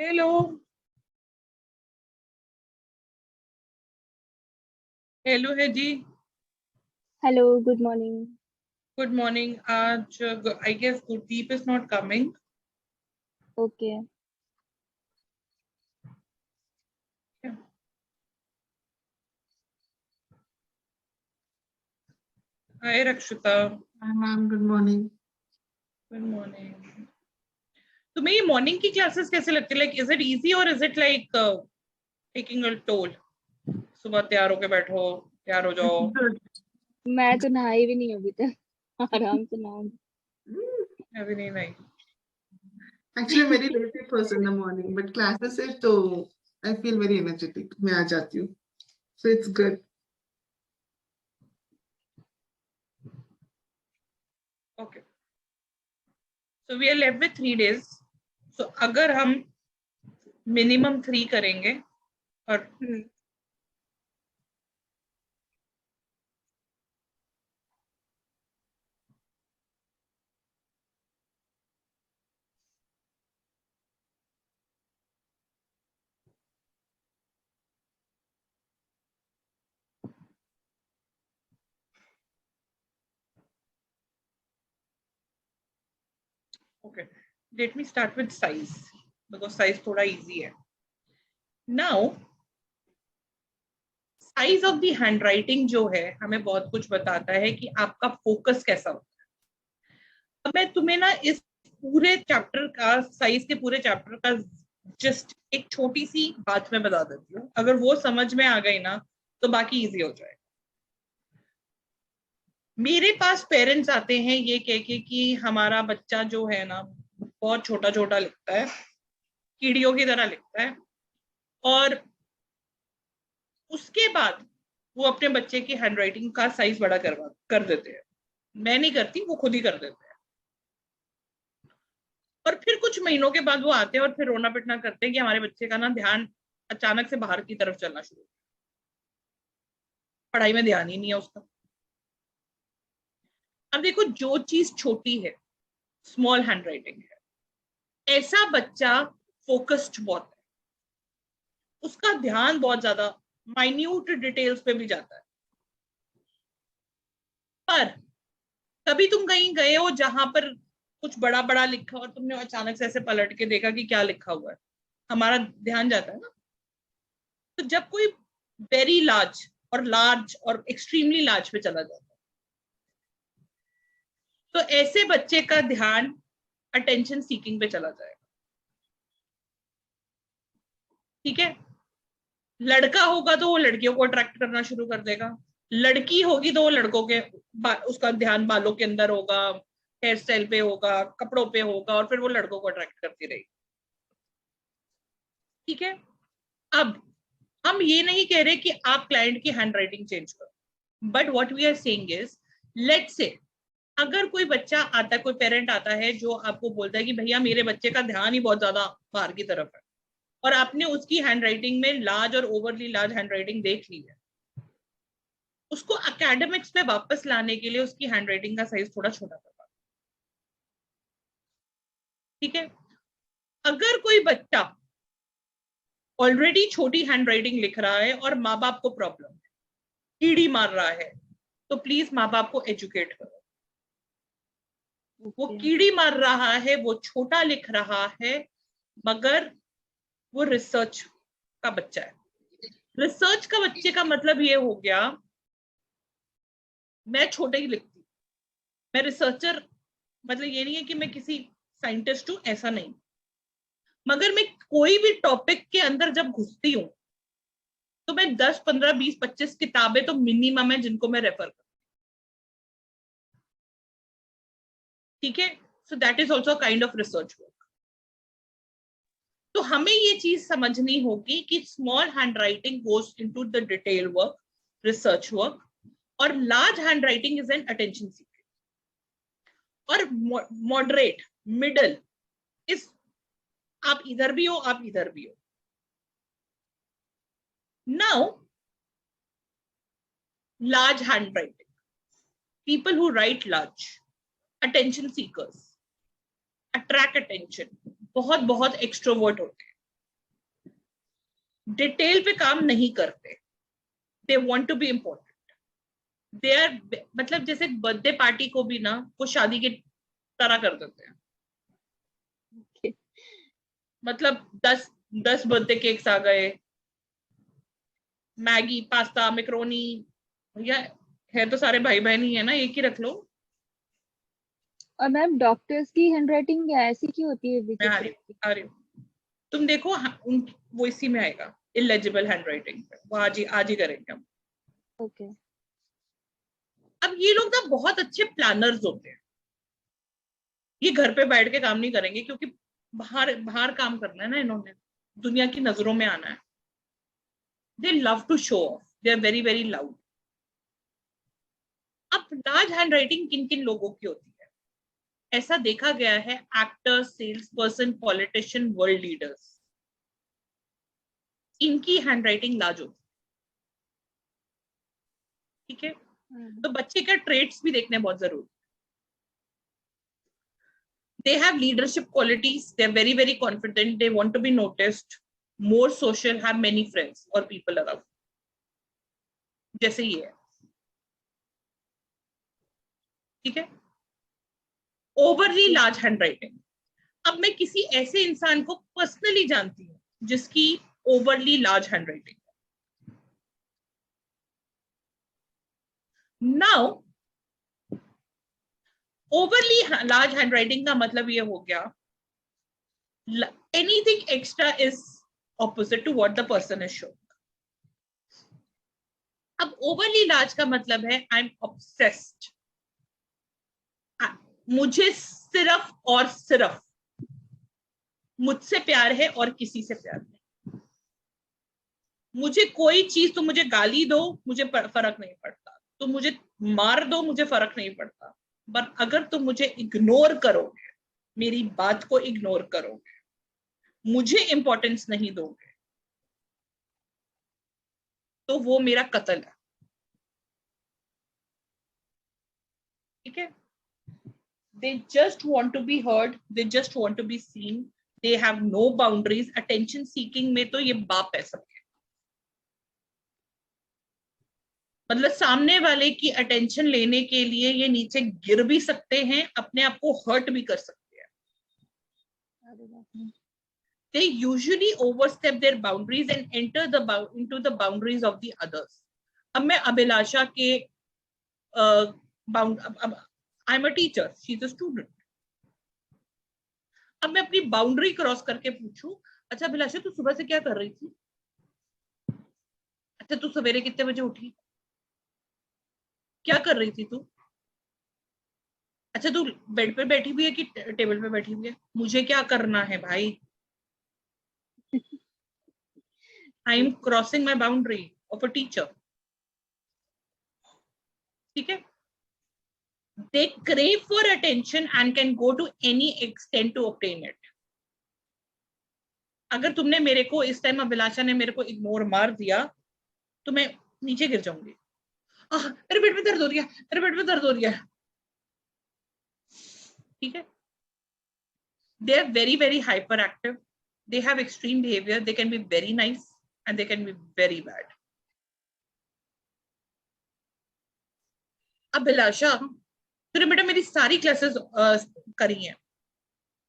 Hello. Hello है ji. Hello, good morning. Good morning. आज I guess Gurdeep is not coming. Okay. Hi Rakshita. Hi ma'am, good morning. Good morning. तुम्हें ये morning की classes कैसे लगती है? लाइक इज इट इजी और is it like taking a toll? सुबह तैयार होके बैठो, तैयार हो जाओ। It's good. मैं तो नहाई भी नहीं अभी तक। आराम से नहाऊंगी। अभी नहीं नहीं। Actually, I'm very lazy person in the morning, but classes है तो I feel very energetic. मैं आ जाती हूँ. So it's good. Okay, so we are left with 3 days। So अगर हम मिनिमम 3 करेंगे और okay, let me start with size because size थोड़ा easy है। Now size of the handwriting जो है हमें बहुत कुछ बताता है कि आपका फोकस कैसा होता है। अब मैं तुम्हें ना इस पूरे चैप्टर का, साइज के पूरे चैप्टर का जस्ट एक छोटी सी बात में बता देती हूँ। अगर वो समझ में आ गई ना तो बाकी इजी हो जाएगा। मेरे पास पेरेंट्स आते हैं ये कह के कि हमारा बच्चा जो है ना बहुत छोटा छोटा लिखता है, कीड़ियों की तरह लिखता है, और उसके बाद वो अपने बच्चे की हैंडराइटिंग का साइज बड़ा कर देते हैं। मैं नहीं करती, वो खुद ही कर देते हैं। और फिर कुछ महीनों के बाद वो आते हैं और फिर रोना पिटना करते हैं कि हमारे बच्चे का ना ध्यान अचानक से बाहर की तरफ चलना शुरू, पढ़ाई में ध्यान ही नहीं है उसका। अब देखो, जो चीज छोटी है, स्मॉल हैंडराइटिंग है, ऐसा बच्चा फोकस्ड बहुत है, उसका ध्यान बहुत ज्यादा माइन्यूट डिटेल्स पे भी जाता है। पर कभी तुम कहीं गए हो जहां पर कुछ बड़ा बड़ा लिखा और तुमने अचानक से ऐसे पलट के देखा कि क्या लिखा हुआ है? हमारा ध्यान जाता है ना। तो जब कोई वेरी लार्ज और एक्सट्रीमली लार्ज पे चला जाता है तो ऐसे बच्चे का ध्यान अटेंशन सीकिंग पे चला जाएगा। ठीक है, लड़का होगा तो वो लड़कियों को अट्रैक्ट करना शुरू कर देगा, लड़की होगी तो वो लड़कों के उसका ध्यान बालों के अंदर होगा, हेयर स्टाइल पे होगा, कपड़ों पे होगा, और फिर वो लड़कों को अट्रैक्ट करती रहेगी। ठीक है, अब हम ये नहीं कह रहे कि आप क्लाइंट की हैंडराइटिंग चेंज करो, but what we are saying is, let's say अगर कोई बच्चा आता है, कोई पेरेंट आता है जो आपको बोलता है कि भैया मेरे बच्चे का ध्यान ही बहुत ज्यादा बाहर की तरफ है, और आपने उसकी हैंडराइटिंग में लार्ज और ओवरली लार्ज हैंडराइटिंग देख ली है, उसको एकेडमिक्स में वापस लाने के लिए उसकी हैंडराइटिंग का साइज थोड़ा छोटा करवा। ठीक है, अगर कोई बच्चा ऑलरेडी छोटी हैंडराइटिंग लिख रहा है और माँ बाप को प्रॉब्लम है, कीड़ी मार रहा है, तो प्लीज माँ बाप को एजुकेट करो। वो कीड़ी मार रहा है, वो छोटा लिख रहा है, मगर वो रिसर्च का बच्चा है। रिसर्च का बच्चे का मतलब ये हो गया, मैं छोटे ही लिखती हूँ, मैं रिसर्चर, मतलब ये नहीं है कि मैं किसी साइंटिस्ट हूं, ऐसा नहीं, मगर मैं कोई भी टॉपिक के अंदर जब घुसती हूँ तो मैं 10 15 20 25 किताबें तो मिनिमम है जिनको मैं रेफर करती हूँ। ठीक है, so that is also kind of research work. तो हमें ये चीज समझनी होगी कि small hand writing goes into the detail work, research work, और large hand writing is an attention seeking, और मॉडरेट मिडल इज आप इधर भी हो, आप इधर भी हो। Now large handwriting, people who write large, attention seekers, attract attention, बहुत बहुत एक्सट्रोवर्ट होते हैं। डिटेल पे काम नहीं करते, they want to be important, they are, मतलब जैसे बर्थडे पार्टी को भी ना वो शादी की तरह कर देते हैं। Okay. मतलब 10 बर्थडे केक्स आ गए, मैगी, पास्ता, मैक्रोनी, या है तो सारे भाई बहन ही है ना, एक ही रख लो। और मैम डॉक्टर्स की हैंडराइटिंग ऐसी क्यों होती है मैं बीजेपी की? आ रही हूँ, तुम देखो वो इसी में आएगा, इलेजिबल हैंडराइटिंग, वो आज ही करेंगे हम। ओके। अब ये लोग ना बहुत अच्छे प्लानर्स होते हैं, ये घर पे बैठ के काम नहीं करेंगे, क्योंकि बाहर बाहर काम करना है ना इन्होंने, दुनिया की नजरों में आना है। They love to show off, they are very very loud. अब लार्ज हैंडराइटिंग किन किन लोगों की होती है? ऐसा देखा गया है, actors, sales person, politician, world leaders, इनकी हैंडराइटिंग लार्ज होती है। ठीक है, तो बच्चे का ट्रेट्स भी देखने बहुत जरूरी। They have leadership qualities, they are very very confident, they want to be noticed, more social, have many friends or people around, जैसे ये है। ठीक है, ओवरली लार्ज हैंडराइटिंग। अब मैं किसी ऐसे इंसान को पर्सनली जानती हूँ जिसकी overly large handwriting. Now overly large handwriting का मतलब ये हो गया, anything extra is opposite to what the person is showing. अब ओवरली लार्ज का मतलब है आई एम ऑब्सेस्ड, मुझे सिर्फ और सिर्फ मुझसे प्यार है और किसी से प्यार नहीं। मुझे कोई चीज, तुम मुझे गाली दो मुझे फर्क नहीं पड़ता, तुम मुझे मार दो मुझे फर्क नहीं पड़ता, पर अगर तुम मुझे इग्नोर करोगे, मेरी बात को इग्नोर करोगे, मुझे इंपॉर्टेंस नहीं दोगे, तो वो मेरा कत्ल है। ठीक है, they just want to be heard, they just want to be seen, they have no boundaries। attention seeking में तो ये बाप है सबके, मतलब सामने वाले की अटेंशन लेने के लिए ये नीचे गिर भी सकते हैं, अपने आप को हर्ट भी कर सकते हैं। they usually overstep their boundaries and enter into the boundaries of the others। अब मैं अभिलाषा के I am a teacher, she is a student. अब मैं अपनी बाउंड्री क्रॉस करके पूछूं, अच्छा अभिलाषा तू सुबह से क्या कर रही थी? अच्छा तू सवेरे कितने बजे उठी? क्या कर रही थी तू? अच्छा तू बेड पे बैठी हुई है कि टेबल पे बैठी हुई है? मुझे क्या करना है भाई? I am crossing my boundary of a teacher. ठीक है, they crave for attention and can go to any extent to obtain it। अगर तुमने मेरे को इस टाइम, अभिलाषा ने मेरे को इग्नोर मार दिया, तो मैं नीचे गिर जाऊंगी, मेरे पेट में दर्द हो रही है, मेरे पेट में दर्द हो रही है। ठीक है, they are very very hyperactive, they have extreme behavior, they can be very nice and they can be very bad। अभिलाषा तूने बेटा मेरी सारी क्लासेस करी हैं,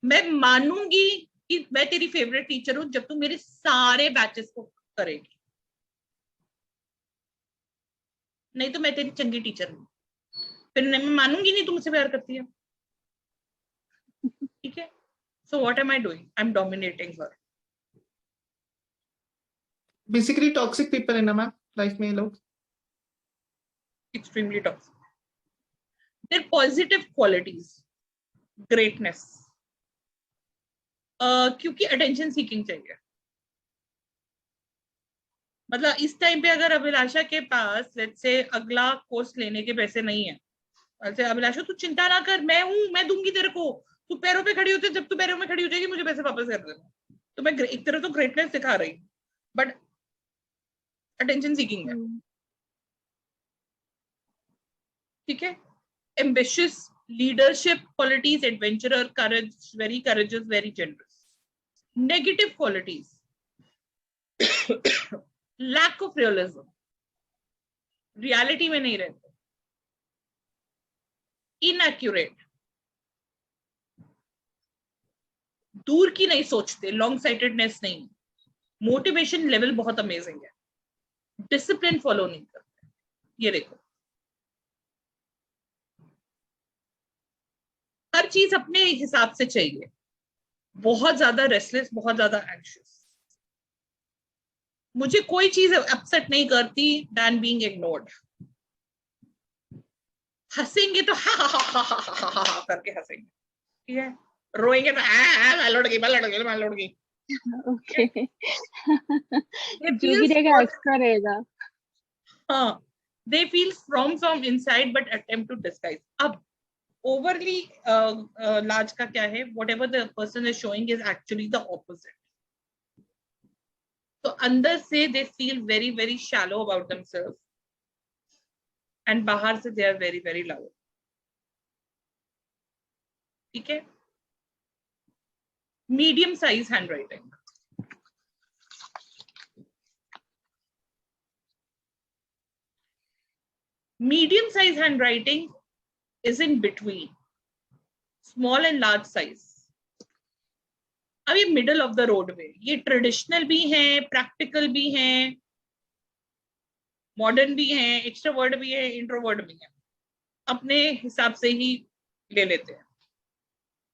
मैं मानूंगी कि मैं तेरी फेवरेट टीचर हूं जब तू मेरे सारे बैचेस को करेगी, नहीं तो मैं तेरी चंगी टीचर हूं, फिर मैं मानूंगी नहीं तू मुझसे प्यार करती है। ठीक है, so what am I doing? I am dominating her. Basically toxic people है ना मैम लाइफ में ये लोग, extremely toxic. Their positive qualities, greatness, क्योंकि अटेंशन सीकिंग चाहिए। मतलब इस टाइम पे अगर अभिलाषा के पास लेट्स से अगला कोर्स लेने के पैसे नहीं है, अच्छा अभिलाषा तू चिंता ना कर, मैं हूं, मैं दूंगी तेरे को, तू पैरों पे खड़ी होती है, जब तू पैरों में खड़ी हो जाएगी मुझे पैसे वापस कर देना। तो मैं एक तरह तो ग्रेटनेस दिखा रही हूँ, बट अटेंशन सीकिंग है। ठीक है, ambitious, leadership qualities, adventurer, courage, very courageous, very generous. Negative qualities, lack of realism, reality में नहीं रहते, इनएक्यूरेट, दूर की नहीं सोचते, लॉन्ग साइटेडनेस नहीं, मोटिवेशन लेवल बहुत अमेजिंग है, डिसिप्लिन फॉलो नहीं करते। ये देखो, हर चीज अपने हिसाब से चाहिए, बहुत ज्यादा रेस्टलेस, बहुत ज्यादा एंग्शियस। मुझे कोई चीज अपसेट नहीं करती दैन बीइंग इग्नोर्ड। हंसेंगे तो हा हा हा हा हा हा हा करके हंसेंगे, ठीक है, रोएंगे तो मैं लड़ गई, मैं लड़ गई, मैं लड़ गई। ओके They जो feel भी रहेगा small, एक्स्ट्रा रहेगा। हाँ, they feel strong from inside but attempt to disguise. अब overly large का क्या है, whatever the person is showing is actually the opposite. तो अंदर से they feel very very shallow about themselves and बाहर से they are very very loud. ठीक है, medium size handwriting, medium size handwriting is in between small and large size. अब ये middle of the road में, ये ट्रेडिशनल भी है, प्रैक्टिकल भी है, मॉडर्न भी है, एक्सट्रोवर्ट भी है, इंट्रोवर्ट भी है, अपने हिसाब से ही ले लेते हैं।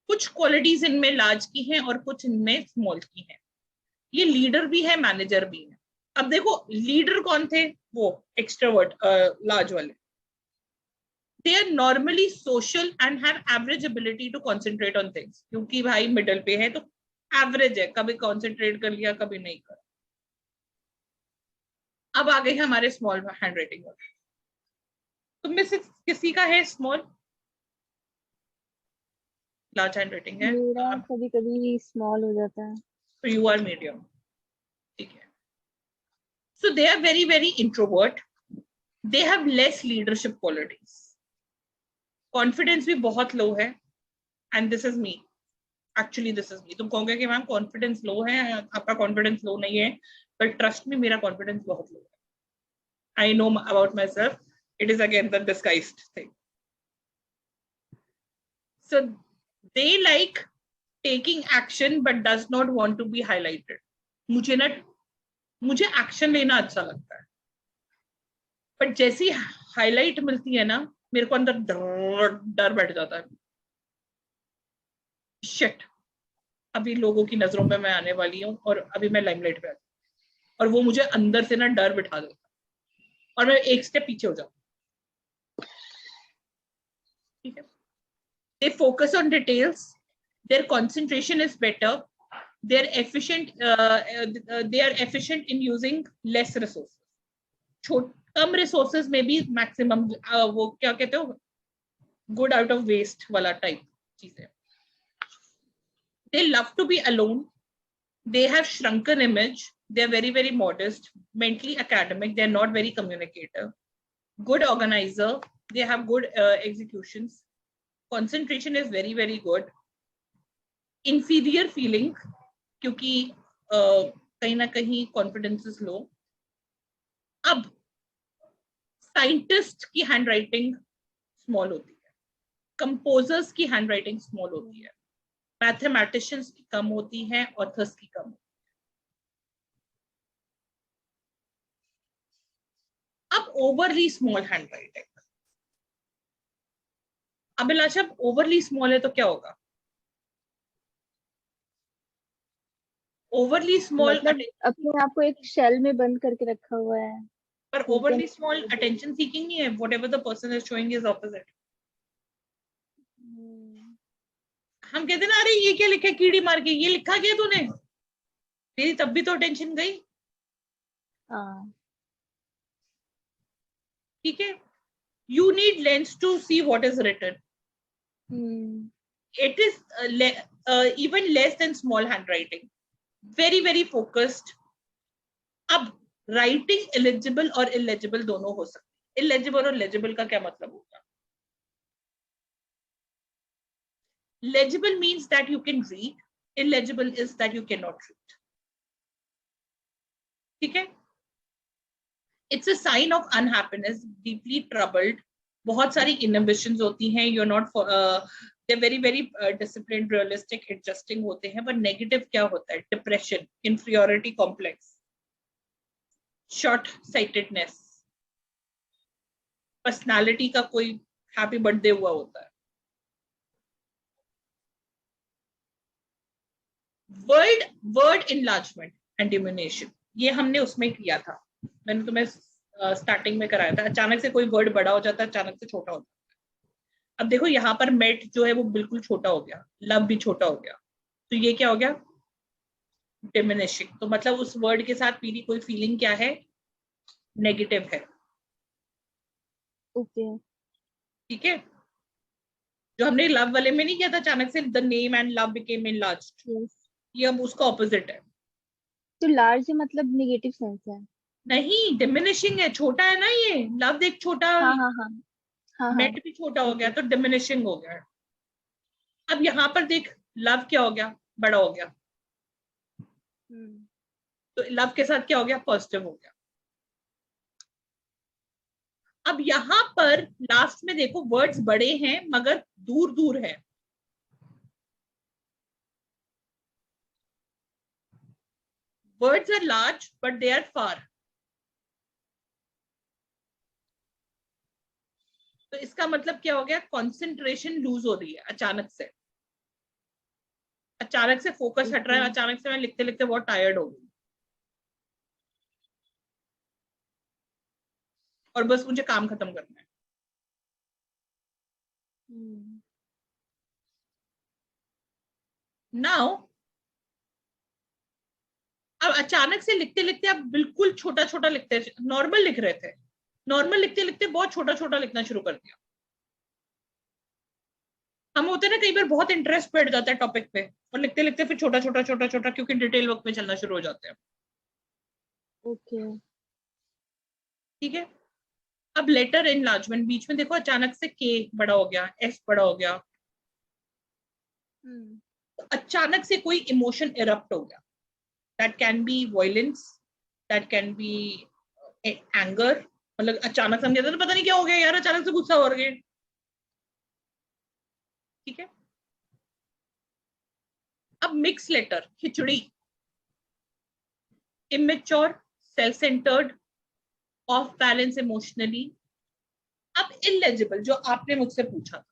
कुछ क्वालिटीज इनमें लार्ज की हैं और कुछ इनमें स्मॉल की हैं। ये लीडर भी है, मैनेजर भी है। अब देखो लीडर कौन थे, वो एक्सट्रोवर्ट लार्ज वाले। They are normally social and have average ability to concentrate on things, क्योंकि भाई मिडल पे है तो एवरेज है, कभी कॉन्सेंट्रेट कर लिया कभी नहीं कर। अब आ गए हमारे स्मॉल हैंडराइटिंग वाले। तुम में से किसी का है स्मॉल, लार्ज हैंडराइटिंग है? मेरा कभी कभी स्मॉल हो जाता है। तो यू आर मीडियम, ठीक है। So they are very very introvert, they have less leadership qualities, confidence भी बहुत लो है, and this is me, actually this is me. तुम कहोगे कि मैम कॉन्फिडेंस लो है, आपका कॉन्फिडेंस लो नहीं है, पर ट्रस्ट में मेरा कॉन्फिडेंस बहुत लो है। I know about myself, it is again the disguised thing. So they like taking action but does not want to be highlighted. मुझे एक्शन लेना अच्छा लगता है, बट जैसी हाईलाइट मिलती है ना, मेरे को अंदर डर बैठ जाता है। शिट, अभी लोगों की नजरों में मैं आने वाली हूँ और अभी मैं लाइमलाइट पे आ, और वो मुझे अंदर से ना डर बिठा देता और मैं एक स्टेप पीछे हो जाऊँ। ठीक है, they focus on details, there concentration is better, they are efficient in using less resources. Come resources में भी मैक्सिमम वो क्या कहते हो, गुड आउट ऑफ वेस्ट वाला टाइप चीज है। They love to be alone, they have shrunken image, they are very very modest, mentally academic, they are not very communicative, good organizer, they have good executions, concentration is very very good, inferior feeling क्योंकि कहीं ना कहीं confidence is low. अब scientist की handwriting small होती है, composers की handwriting small होती है, मैथमेटिशियंस की कम होती है, ऑथर्स की कम होती है। अब ओवरली स्मॉल हैंडराइटिंग, अभिलाषा ओवरली स्मॉल है तो क्या होगा? ओवरली स्मॉल मतलब अपने आप को एक शेल में बंद करके रखा हुआ है, पर ओवरली स्मॉल अटेंशन सीकिंग नहीं है, whatever the person is showing is opposite. हम कहते ना, अरे ये क्या लिखा है कीड़ी मार के, ये लिखा क्या तूने, तेरी तब भी तो अटेंशन गई। ठीक है, you need lens to see what is written, it is even less than small handwriting, very very focused. अब राइटिंग एलिजिबल और इलेजिबल दोनों हो सकती है। इलेजिबल और लेजिबल का क्या मतलब होगा? Legible means that you can read, illegible is that you cannot read. ठीक है, it's a sign of unhappiness, deeply troubled, बहुत सारी इनहिबिशंस होती हैं, you are not they very very disciplined, realistic, adjusting होते हैं। पर नेगेटिव क्या होता है? Depression, inferiority complex, short sightedness, personality का कोई हैप्पी बर्थडे हुआ होता है। वर्ड इनलार्जमेंट एंड डिमिनिशन, ये हमने उसमें किया था, मैंने तुम्हें स्टार्टिंग में कराया था। अचानक से कोई वर्ड बड़ा हो जाता है, अचानक से छोटा हो जाता है। अब देखो यहाँ पर मेट जो है वो बिल्कुल छोटा हो गया, लव भी छोटा हो गया, तो ये क्या हो गया? डिमिनिशिंग। तो मतलब उस वर्ड के साथ मेरी कोई फीलिंग क्या है? नेगेटिव है। ओके। ठीक है, जो हमने लव वाले में नहीं किया था, अचानक से the name and love became enlarged, yes. ये अब उसका ऑपोजिट है। तो लार्ज मतलब नेगेटिव सेंस है? नहीं, डिमिनिशिंग है, छोटा है ना, ये लव देख छोटा, हाँ हाँ हाँ हाँ हाँ। मेट भी छोटा हो गया, ओके। तो डिमिनिशिंग हो गया। अब यहाँ पर देख, लव क्या हो गया? बड़ा हो गया। तो लव के साथ क्या हो गया? पॉजिटिव हो गया। अब यहां पर लास्ट में देखो, वर्ड्स बड़े हैं मगर दूर दूर है। Words are large but they are far. तो इसका मतलब क्या हो गया? कंसंट्रेशन लूज हो रही है अचानक से, अचानक से फोकस हट रहा है, ओके। अचानक से मैं लिखते लिखते बहुत टायर्ड हो गई और बस मुझे काम खत्म करना है। नाउ अब अचानक से लिखते लिखते आप बिल्कुल छोटा छोटा लिखते, नॉर्मल लिख रहे थे, नॉर्मल लिखते लिखते बहुत छोटा छोटा लिखना शुरू कर दिया। हम होते हैं ना, कई बार बहुत इंटरेस्ट बैठ जाता है टॉपिक पे और लिखते लिखते फिर छोटा छोटा छोटा छोटा, क्योंकि डिटेल वर्क में चलना शुरू हो जाते हैं। ओके। ठीक है, अब लेटर इनलार्जमेंट, बीच में देखो अचानक से के बड़ा हो गया, एस बड़ा हो गया, तो अचानक से कोई इमोशन इरप्ट हो गया। That can be violence, that can be anger, मतलब अचानक समझ जाता है पता नहीं क्या हो गया यार, अचानक से गुस्सा हो गया। ठीक है, अब मिक्स लेटर, खिचड़ी, immature, self centred, off balance emotionally. अब इलेजिबल, जो आपने मुझसे पूछा था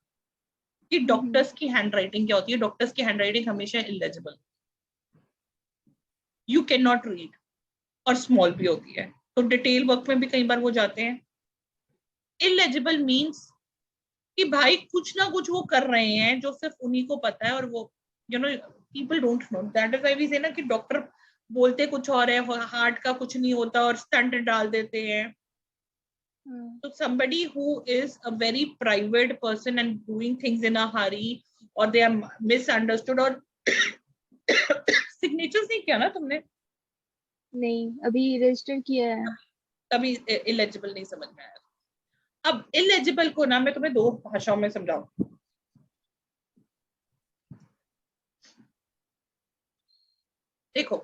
कि डॉक्टर्स की हैंडराइटिंग क्या होती है, डॉक्टर्स की हैंडराइटिंग हमेशा illegible, you can not read, और स्मॉल भी होती है, तो डिटेल वर्क में भी कई बार वो जाते हैं। इलेजिबल मीन्स कि भाई कुछ ना कुछ वो कर रहे हैं जो सिर्फ उन्हीं को पता है, और वो you know people don't know. That is why we say ना कि डॉक्टर बोलते कुछ और है, हार्ट का कुछ नहीं होता और स्टंट डाल देते हैं। So somebody who is a very private person and doing things in a hurry, or they are misunderstood, or signatures नहीं किया ना तुमने, नहीं, अभी रजिस्टर किया है। तभी इलेजिबल नहीं समझ में आया। अब इलेजिबल को ना मैं तुम्हें दो भाषाओं में समझाऊं। देखो,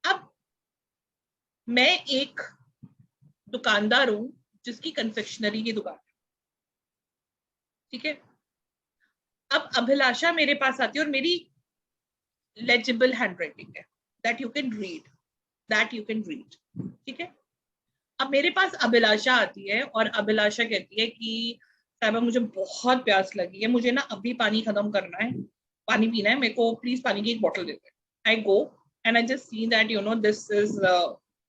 अब मैं एक दुकानदार हूं जिसकी कन्फेक्शनरी की दुकान है। ठीक है, अब अभिलाषा मेरे पास आती है और मेरी लेजिबल हैंडराइटिंग है, that you can read, that you can read. ठीक है, अब मेरे पास अभिलाषा आती है और अभिलाषा कहती है कि साहिबा मुझे बहुत प्यास लगी है, मुझे ना अभी पानी खत्म करना है, पानी पीना है मेरे को, प्लीज पानी की एक बोतल दे दे। I go and I just see that you know this is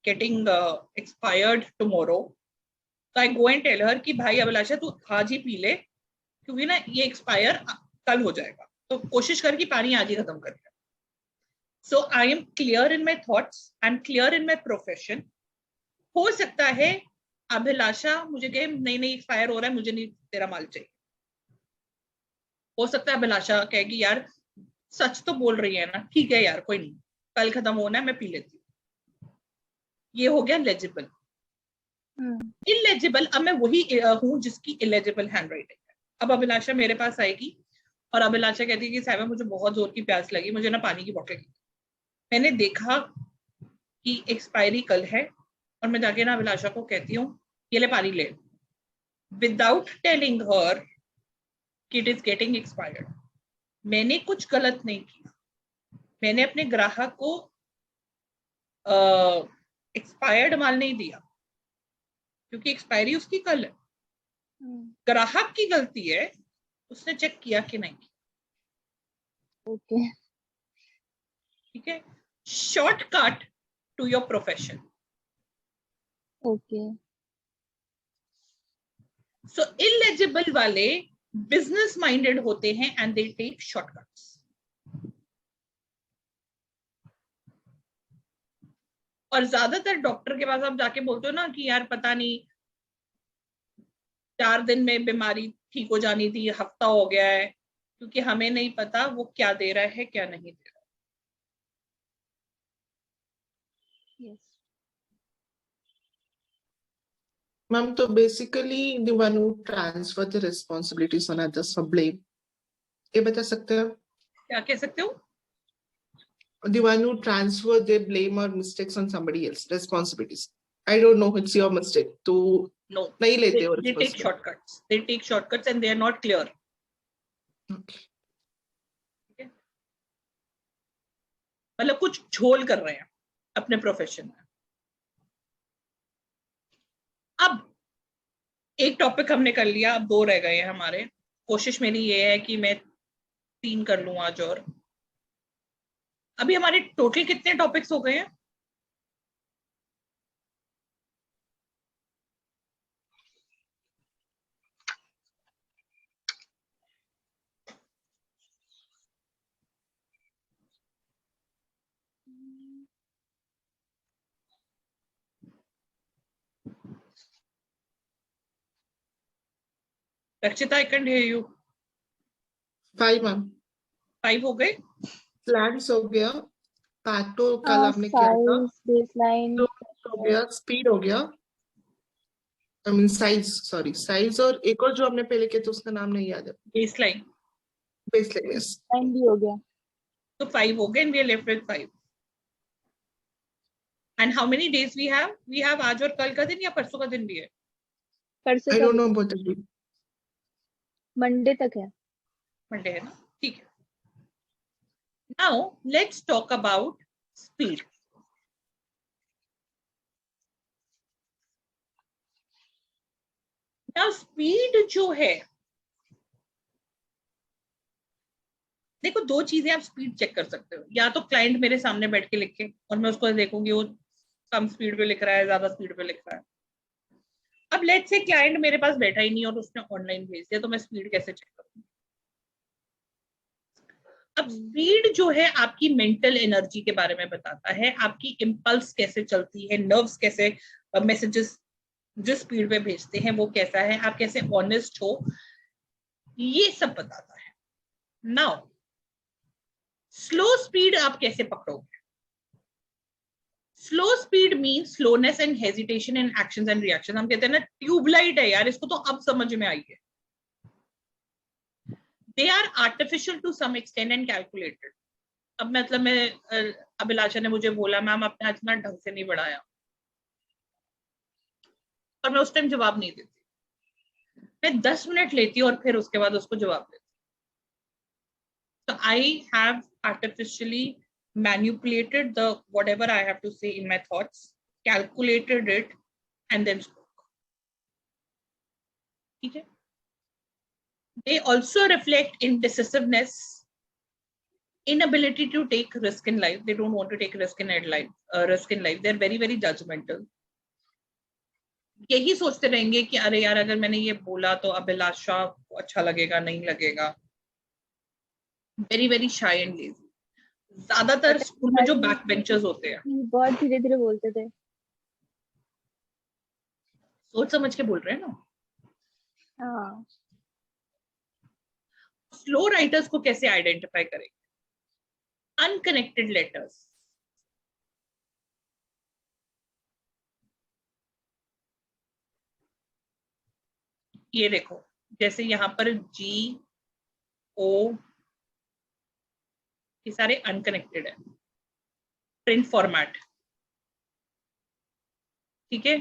getting expired tomorrow. तो I go and tell her कि भाई अभिलाषा तू आज ही पी ले, क्योंकि ना ये एक्सपायर कल हो जाएगा, तो कोशिश कर कि पानी आज ही खत्म कर। So I am clear in my thoughts, I am clear in my profession. हो सकता है अभिलाषा मुझे कहे नहीं नहीं एक्सपायर हो रहा है, मुझे नहीं तेरा माल चाहिए। हो सकता है अभिलाषा कहेगी यार सच तो बोल रही है ना, ठीक है यार कोई नहीं, कल खत्म होना है मैं पी लेती हूँ। ये हो गया लेजिबल। इलेजिबल, अब मैं वही हूं जिसकी इलेजिबल हैंडराइटिंग है। अब अभिलाषा मेरे पास आएगी और अभिलाषा कहती है कि साहिबा मुझे बहुत जोर की प्यास लगी, मुझे ना पानी की बोतल। मैंने देखा कि एक्सपायरी कल है, और मैं जाके ना अभिलाषा को कहती हूँ ये ले पानी ले, विदाउट टेलिंग हर कि इट इज गेटिंग एक्सपायर्ड। मैंने कुछ गलत नहीं किया, मैंने अपने ग्राहक को एक्सपायर्ड माल नहीं दिया, क्योंकि एक्सपायरी उसकी कल है। ग्राहक की गलती है, उसने चेक किया कि नहीं। ओके ठीक है, shortcut to your profession. Okay so illegible वाले बिजनेस माइंडेड होते हैं एंड दे टेक शॉर्टकट्स। और ज्यादातर डॉक्टर के पास आप जाके बोलते हो ना कि यार पता नहीं 4 दिन में बीमारी ठीक हो जानी थी, हफ्ता हो गया है, क्योंकि हमें नहीं पता वो क्या दे रहा है क्या नहीं दे रहा है। यस Ma'am, तो basically the one who transfer the responsibilities on others for blame, ये बता सकते हो? क्या कह सकते हो? The one who transfer their blame or mistakes on somebody else, responsibilities. I don't know, it's your mistake. तो No, नहीं लेते हो they take shortcuts. They take shortcuts and they are not clear. Okay. मतलब कुछ झोल कर रहे हैं अपने प्रोफेशन में। अब एक टॉपिक हमने कर लिया, अब 2 रह गए हैं हमारे। कोशिश मेरी ये है कि मैं 3 कर लूं आज। और अभी हमारे टोटल कितने टॉपिक्स हो गए हैं? रक्षिता, I can hear you. 5 ma'am. 5 हो गए। प्लान्स हो गया, पैटो कल आपने किया था, बेसलाइन हो गया, स्पीड हो गया, I mean size, sorry size, और एक और जो हमने पहले किया था उसका नाम नहीं याद है। बेसलाइन। Baseline, yes. लाइन भी हो गया। तो 5 हो गए, we are left with 5। And how many days we have? We have आज और कल का दिन या परसों का दिन भी है? परसों आई का don't know about that. Monday तक है। मंडे है ना, ठीक है। Now let's talk about speed. Now speed जो है, देखो 2 चीजें आप स्पीड चेक कर सकते हो। या तो क्लाइंट मेरे सामने बैठ के लिखे और मैं उसको देखूंगी वो कम स्पीड पे लिख रहा है, ज्यादा स्पीड पे लिख रहा है। अब लेट्स से क्लाइंट मेरे पास बैठा ही नहीं और उसने ऑनलाइन भेज दिया, तो मैं स्पीड कैसे चेक करूंगी? अब स्पीड जो है आपकी मेंटल एनर्जी के बारे में बताता है, आपकी इम्पल्स कैसे चलती है, नर्व्स कैसे मैसेजेस जिस स्पीड पे भेजते हैं वो कैसा है, आप कैसे ऑनेस्ट हो, ये सब बताता है। नाउ स्लो स्पीड आप कैसे पकड़ोगे? Slow speed mean slowness and hesitation in actions and reaction. हम कहते हैं ना ट्यूबलाइट है यार, इसको तो अब समझ में आई है। They are artificial to some extent and calculated. अब मतलब मैं अभिलाषा ने मुझे बोला मैम आपने आज ना ढंग से नहीं बढ़ाया, और मैं उस टाइम जवाब नहीं देती, मैं 10 मिनट लेती और फिर उसके बाद उसको जवाब देती। So I have artificially manipulated the whatever I have to say in my thoughts, calculated it, and then spoke. Okay. They also reflect indecisiveness, inability to take risk in life. They don't want to take risk in life. They're very very judgmental. यही सोचते रहेंगे कि अरे यार अगर मैंने ये बोला तो अभिलाषा को अच्छा लगेगा नहीं लगेगा। Very very shy and lazy. ज्यादातर स्कूल में जो बैक बेंचर्स होते हैं बहुत धीरे धीरे बोलते थे। सोच समझ के बोल रहे हैं ना। हाँ स्लो राइटर्स को कैसे आइडेंटिफाई करेंगे? अनकनेक्टेड लेटर्स, ये देखो जैसे यहाँ पर जी ओ, ये सारे अनकनेक्टेड है। प्रिंट फॉर्मेट, ठीक है,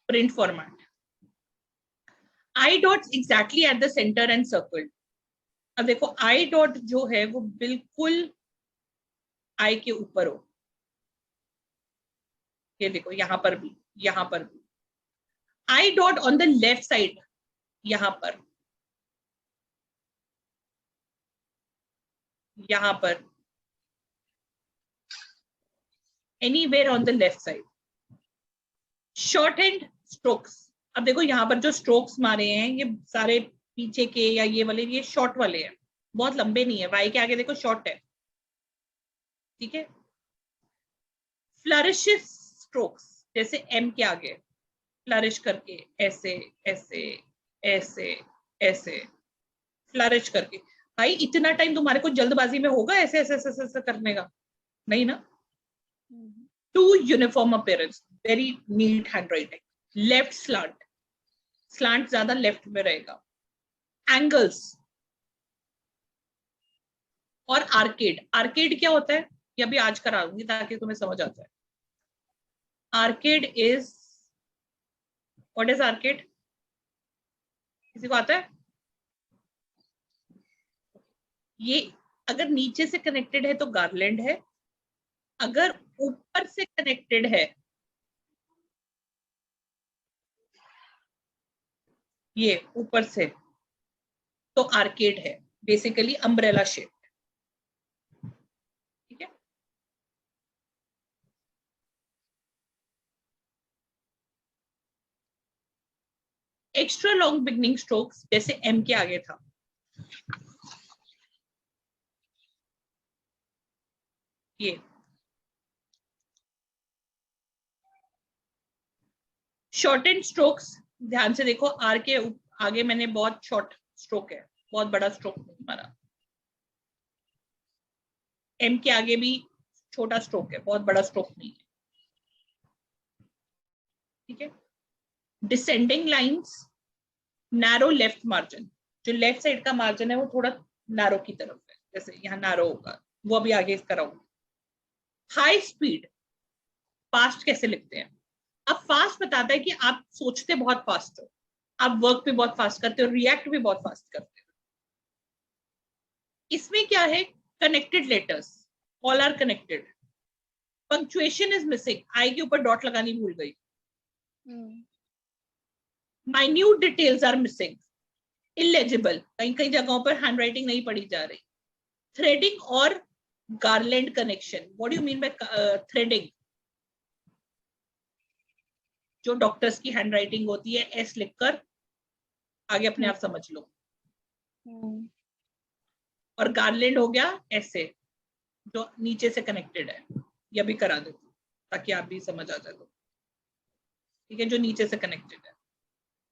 print format. I dots exactly at the centre and circle. अब देखो आई डॉट जो है वो बिल्कुल आई के ऊपर हो, ये देखो यहां पर भी, यहां पर भी। I dot on the left side, यहां पर, यहां पर, anywhere on the left side. Short hand strokes. अब देखो यहाँ पर जो स्ट्रोक्स मारे हैं ये सारे पीछे के या ये वाले, ये शॉर्ट वाले हैं, बहुत लंबे नहीं है। वाई के आगे देखो शॉर्ट है, ठीक है। फ्लरिशिस स्ट्रोक्स, जैसे एम के आगे फ्लरिश करके ऐसे ऐसे ऐसे ऐसे फ्लरिश करके। भाई इतना टाइम तुम्हारे को जल्दबाजी में होगा ऐसे ऐसे ऐसे, ऐसे, ऐसे करने का? नहीं ना। To uniform appearance, very neat handwriting. Left slant, slant ज्यादा लेफ्ट में रहेगा। एंगल्स और आर्केड। आर्केड क्या होता है ये अभी आज कराऊंगी ताकि तुम्हें समझ आ जाए। Arcade is, what is arcade? किसी को आता है? ये अगर नीचे से कनेक्टेड है तो गार्लैंड है, अगर ऊपर से कनेक्टेड है, ये ऊपर से, तो आर्केड है, बेसिकली अम्ब्रेला शेप। ठीक है, एक्स्ट्रा लॉन्ग बिगनिंग स्ट्रोक्स जैसे एम के आगे था, ये शॉर्ट एंड स्ट्रोक्स। ध्यान से देखो, आर के आगे मैंने बहुत शॉर्ट स्ट्रोक है, बहुत बड़ा स्ट्रोक नहीं मारा। एम के आगे भी छोटा स्ट्रोक है, बहुत बड़ा स्ट्रोक नहीं है। ठीक है, descending lines, narrow left margin. जो लेफ्ट साइड का मार्जिन है वो थोड़ा नैरो की तरफ है, जैसे यहाँ नैरो होगा, वो अभी आगे कराऊंगा। हाई स्पीड, फास्ट कैसे लिखते हैं? अब फास्ट बताता है कि आप सोचते बहुत फास्ट हो, आप वर्क भी बहुत फास्ट करते हो, रिएक्ट भी बहुत फास्ट करते हो। इसमें क्या है? Connected letters, all are connected. Punctuation is missing, I के ऊपर डॉट लगानी भूल गई। Minute details are missing, illegible, कहीं कहीं जगहों पर हैंडराइटिंग नहीं पढ़ी जा रही। थ्रेडिंग और garland connection, what do you mean by threading? जो डॉक्टर्स की हैंडराइटिंग होती है, एस लिखकर आगे अपने आप समझ लो। और गार्लैंड हो गया ऐसे, जो नीचे से कनेक्टेड है, यह भी करा देती ताकि आप भी समझ आ जाए। ठीक है, जो नीचे से कनेक्टेड है।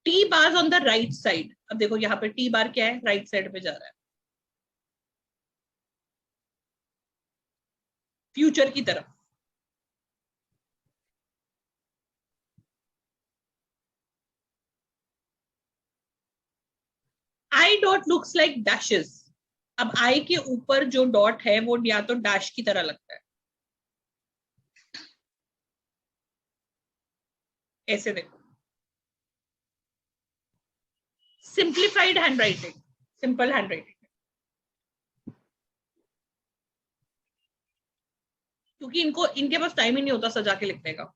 T bar on the right side. अब देखो यहाँ पे टी बार क्या है, राइट साइड पे जा रहा है, फ्यूचर की तरफ। I dot looks like dashes. अब आई के ऊपर जो डॉट है वो या तो डैश की तरह लगता है, ऐसे देखो। सिंप्लीफाइड हैंडराइटिंग, सिंपल हैंडराइटिंग, क्योंकि इनको, इनके पास टाइम ही नहीं होता सजा के लिखने का।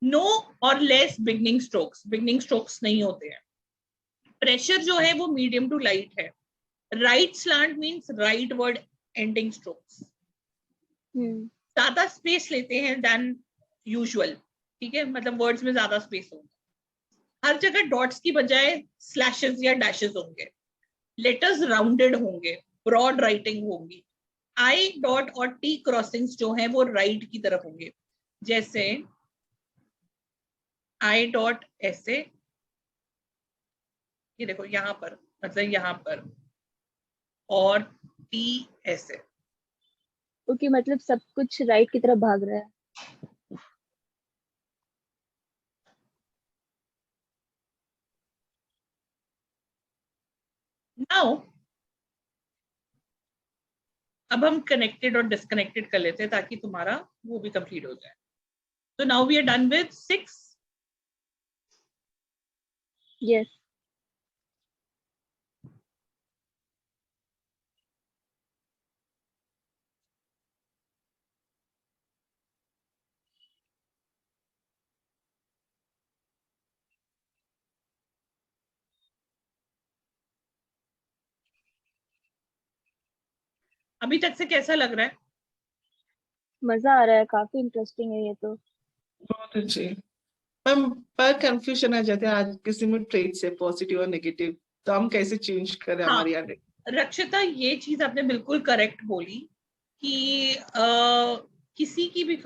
नो और less beginning strokes, beginning strokes नहीं होते हैं। प्रेशर जो है वो मीडियम टू लाइट है। Right slant means right word ending strokes, ज्यादा स्पेस लेते हैं देन यूजुअल। ठीक है, मतलब वर्ड्स में ज्यादा स्पेस होगा। हर जगह डॉट्स की बजाय स्लैशेस या डैशेस होंगे। लेटर्स राउंडेड होंगे, ब्रॉड राइटिंग होगी। आई डॉट और टी क्रॉसिंग्स जो हैं वो राइट की तरफ होंगे, जैसे आई डॉट ऐसे, ये देखो यहाँ पर, मतलब यहाँ पर, और टी ऐसे। ओके, मतलब सब कुछ राइट की तरफ भाग रहा है। नाउ अब हम कनेक्टेड और डिस्कनेक्टेड कर लेते हैं ताकि तुम्हारा वो भी कंप्लीट हो जाए. So now we are done with 6. Yes. अभी तक से कैसा लग रहा है? मजा आ रहा है, काफी इंटरेस्टिंग है ये तो. बहुत अच्छे. मैम पर कंफ्यूजन आ जाते हैं आज किसी में ट्रेट्स है पॉजिटिव और नेगेटिव, तो हम कैसे चेंज करें हाँ. हमारी हैंड. रक्षिता, ये चीज आपने बिल्कुल करेक्ट बोली कि किसी की भी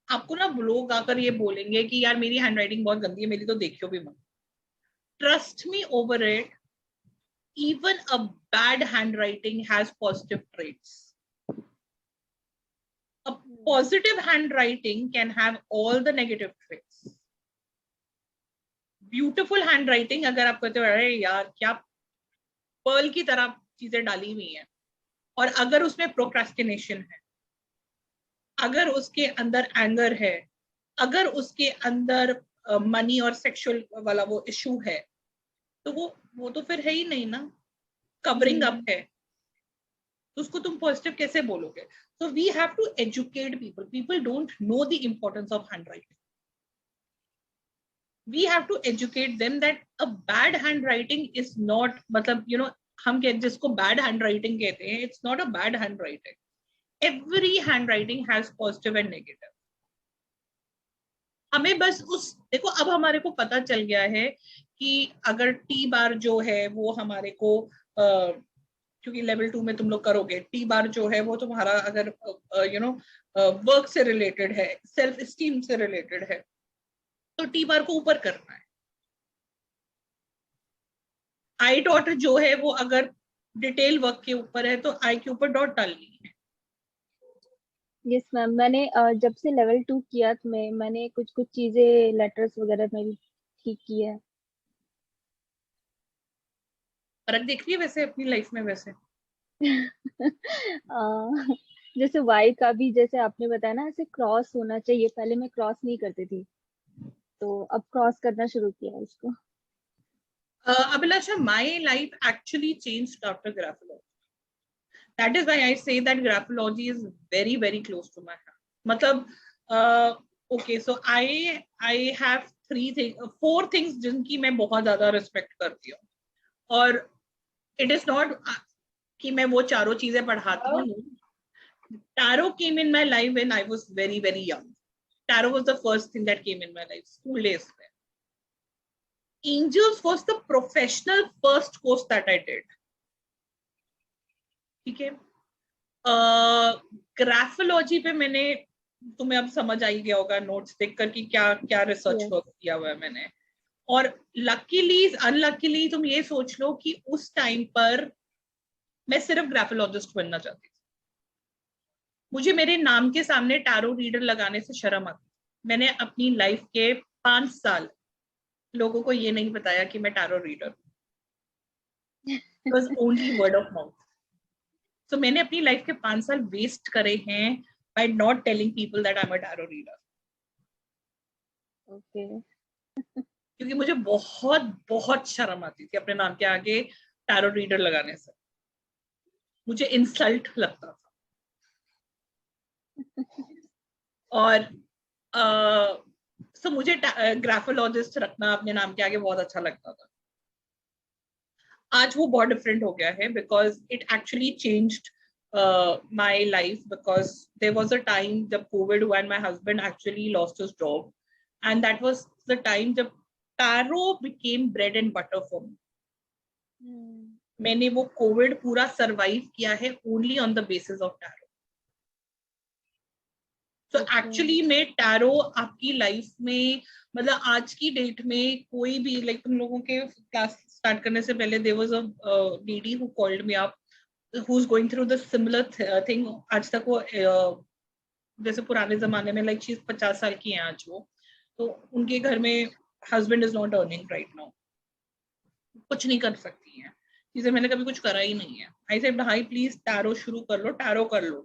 आपको ना लोग आकर ये बोलेंगे कि यार मेरी हैंडराइटिंग बहुत गंदी है, मेरी तो देखियो भी मत. Trust me over it, even a bad handwriting has positive traits. A positive handwriting can have all the negative traits. Beautiful handwriting, अगर आप कहते हो अरे यार क्या पर्ल की तरह चीजें डाली हुई हैं, और अगर उसमें प्रोक्रास्टिनेशन है, अगर उसके अंदर एंगर है, अगर उसके अंदर मनी और सेक्सुअल वाला वो इशू है, तो वो तो फिर है ही नहीं ना, कवरिंग अप है, तो उसको तुम पॉजिटिव कैसे बोलोगे? So we have to educate people. People don't know the importance of handwriting. We have to educate them that a bad handwriting is not, मतलब हम जिसको bad handwriting कहते हैं, it's not a bad handwriting. Every handwriting has positive and negative. हमें बस देखो, अब हमारे को पता चल गया है कि अगर टी बार जो है वो हमारे को क्योंकि लेवल 2 में तुम लोग करोगे, टी बार जो है वो तुम्हारा अगर वर्क से रिलेटेड है, सेल्फ स्टीम से रिलेटेड है, तो टी बार को ऊपर करना है. आई डॉट जो है वो अगर डिटेल वर्क के ऊपर है तो आई के ऊपर डॉट डालनी है. यस मैम, मैंने जब से लेवल 2 किया तो मैंने कुछ चीजें लेटर्स वगैरह में भी ठीक की है. फर्क देख रही है वैसे अपनी लाइफ में? वैसे जैसे वाई का भी जैसे आपने बताया ना, ऐसे क्रॉस होना चाहिए. पहले मैं क्रॉस नहीं करती थी, तो अब क्रॉस करना शुरू किया इसको. Abhilasha, my life actually changed after graphology. That is why I say that graphology is very, very close to my heart. मतलब okay, so I have 4 things जिनकी मैं बहुत ज़्यादा respect करती हूँ, और it is not कि मैं वो चारों चीजें पढ़ाती हूँ. Tarot came in my life when I was very, very young. Tarot was the first thing that came in my life, school days. Angels was the professional first course that I did. ठीक है. Graphology पे मैंने, तुम्हें अब समझ आ ही गया होगा notes देखकर कि क्या क्या रिसर्च किया हुआ है मैंने. और लकीली अनलकीली तुम ये सोच लो कि उस टाइम पर मैं सिर्फ ग्राफोलॉजिस्ट बनना चाहती थी. मुझे मेरे नाम के सामने टैरो रीडर लगाने से शर्म आती. मैंने अपनी लाइफ के 5 साल लोगों को ये नहीं बताया कि मैं टैरो रीडर हूँ. It was only word of mouth. So मैंने अपनी लाइफ के 5 साल वेस्ट करे हैं by not telling people that I'm a tarot reader. Okay. क्योंकि मुझे बहुत बहुत शर्म आती थी अपने नाम के आगे टैरो रीडर लगाने से. मुझे इंसल्ट लगता था. और so मुझे ग्राफोलॉजिस्ट रखना अपने नाम के आगे बहुत अच्छा लगता था. आज वो बहुत डिफरेंट हो गया है because it actually changed my life, because there was a time जब COVID हुआ and my husband actually lost his job, and that was the time जब tarot became bread and butter for me. मैंने वो Covid पूरा survive किया है only on the basis of tarot. तो actually में टैरो आपकी लाइफ में, मतलब आज की डेट में कोई भी, लाइक तुम लोगों के क्लास स्टार्ट करने से पहले there was a lady who called me up who is going through the similar thing. आज तक वो जैसे पुराने जमाने में, लाइक शी 50 साल की है आज वो, तो उनके घर में husband is not earning right now, कुछ नहीं कर सकती हैं. चीजें मैंने कभी कुछ करा ही नहीं है। आई सेड भाई प्लीज टैरो शुरू कर लो, टैरो कर लो,